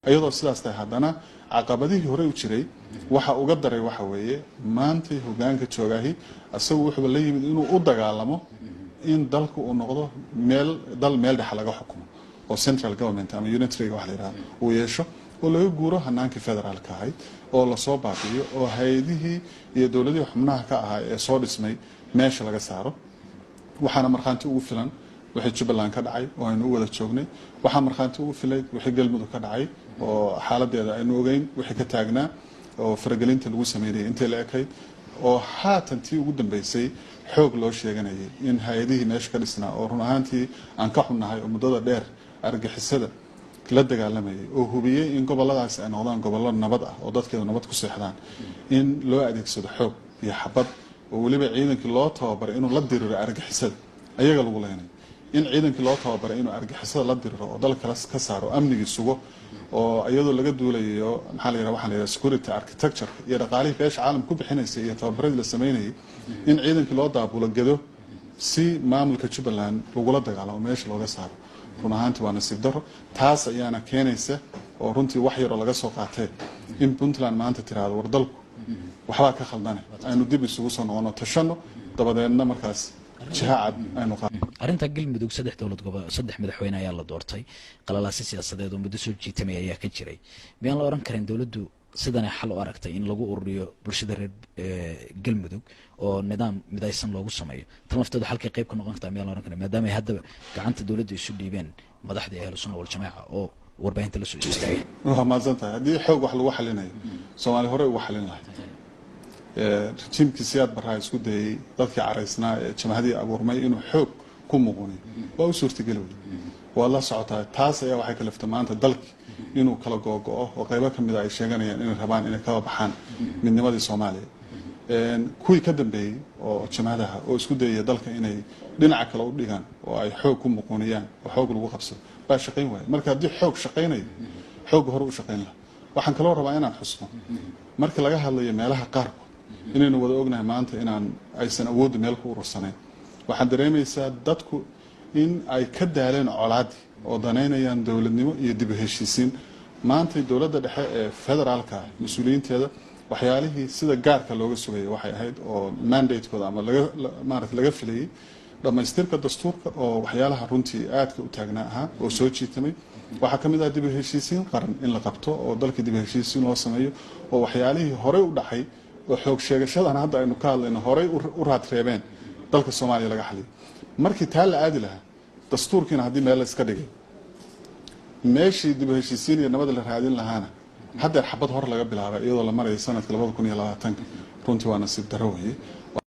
ayadoo sidaas tahay haddana caqabadihii hore u jiray waxa uga daray waxa weeye maantay hogaanka joogahi asagu wuxuu la yimid inuu u dagaalamo in dalku uu noqdo meel dhex laga xukumo oo central government ama unitary wax la yiraahdo uu yeesho oo laga guuro hanaankii federaalka ahayd oo la soo baabiyo oo hay'adihii iyo dawladihii xubnaha ka ahaa ee soo dhismay meesha laga saaro waxaana marxaanti ugu filan wixii Jubbaland ka dhacay oo aynu wada joognay waxa marxaanti ugu filay wixii Galmudug ka dhacay oo xaaladeeda aynu ogeyn wixii ka taagnaa oo faragelinta lagu sameeyay intii la ekayd oo haatantii ugu dambeysay xoog loo sheeganayay in hay'adihii meesha ka dhisnaa oo run ahaantii aan ka xunnahay oo muddada dheer argagixisada la dagaalamayay oo hubiyay in goboladaas ay noqdaan gobollo nabad ah oo dadkeedu nabad ku seexdaan in loo adeegsado xoog iyo xabad oo waliba ciidankii loo tababaray inuu la diriro argagixisada ayaga lagu leenay in ciidankii loo tababaray inuu argagixisada la diriro oo dalka ka saaro amnigii sugo oo iyadoo laga duulayo maxaa la yiraahdaa waxaan la yiraahdaa security architecture iyo dhaqaalihii beesha caalamka ku bixinaysa iyo tababaradii la sameynayay in ciidankii loo daabulo gado si maamulka Jubbaland lagula dagaalamo meesha looga saaro run ahaantii waa nasiib darro taas ayaana keenaysa oo runtii wax yar oo laga soo qaatay in Puntland maanta tiraado war dalku waxba ka khaldanay aynu dib isugu soo noqono tashano dabadeedna markaas jihaad aynu qaadno arinta Galmudug saddex madaxweyne ayaa la doortay qalalaasi siyaasadeed oo muddo soo jiitamay ayaa ka jiray miyaan la oran karin dawladdu sidan ay xal u aragtay in lagu ururiyo bulshada reer Galmudug oo nidaam midaysan loogu sameeyo tan lafteedu halkay qayb ka noqon kartaa miyaan la oran karin maadaama ay hadda gacanta dawladda isu dhiibeen madaxda Ahlus Sunnah wal Jamaa oo warbaahinta la soo istaagay waa maadsantahay haddii xoog wax lagu xalinayo Soomaali hore ugu xalin lahayd rejimkii siyaad barraa isku dayay dadkii caraysnaa ee jamhadii abuurmay inuu xoog ku muqoonay waa u suurtagal waa la socotaa taas ayaa waxay ka lafta maanta dalki inuu kala go'o oo qaybo kamid ah ay sheeganayaan inay rabaan inay ka baxaan midnimadii Soomaaliya kuwii ka dambeeyay oo jamhadaha oo isku dayay dalka inay dhinaca kale u dhigaan oo ay xoog ku muqoonayaan oo xoog lagu qabsado baa shaqayn waayay marka haddii xoog shaqaynayo xoog hore u shaqayn lahaa waxaan kaloo rabaa inaan xusno marka laga hadlayo meelaha qaarkood inaynu wada ognahay maanta inaan aysan awood meel ku urursanayn waxaan dareemaysaa dadku in ay ka daaleen colaadi oo daneynayaan dawladnimo iyo dib u heshiisiin maanta dawladda dhexe ee federaalka mas'uuliyiinteeda waxyaalihii sida gaarka looga sugayay waxay ahayd oo mandate-kooda ama laga filayay dhamaystirka dastuurka oo waxyaalaha runtii aadka u taagnaa ahaa oo soo jiitamay waxaa ka mid ah dib u heshiisiin qaran in la qabto oo dalka dib u heshiisiin loo sameeyo oo waxyaalihii horey u dhacay oo xoog sheegashadan hadda aynu ka hadlayno horey u raadreebeen dalka Soomaaliya laga xaliyay markii taa la aadi lahaa dastuurkiina haddii meel la iska dhigay meeshii dib u heshiisiin iyo nabad la raadin lahaana hadda xabad hor laga bilaabay iyadoo la marayo sanadka 2020 runtii waa nasiib darro weeye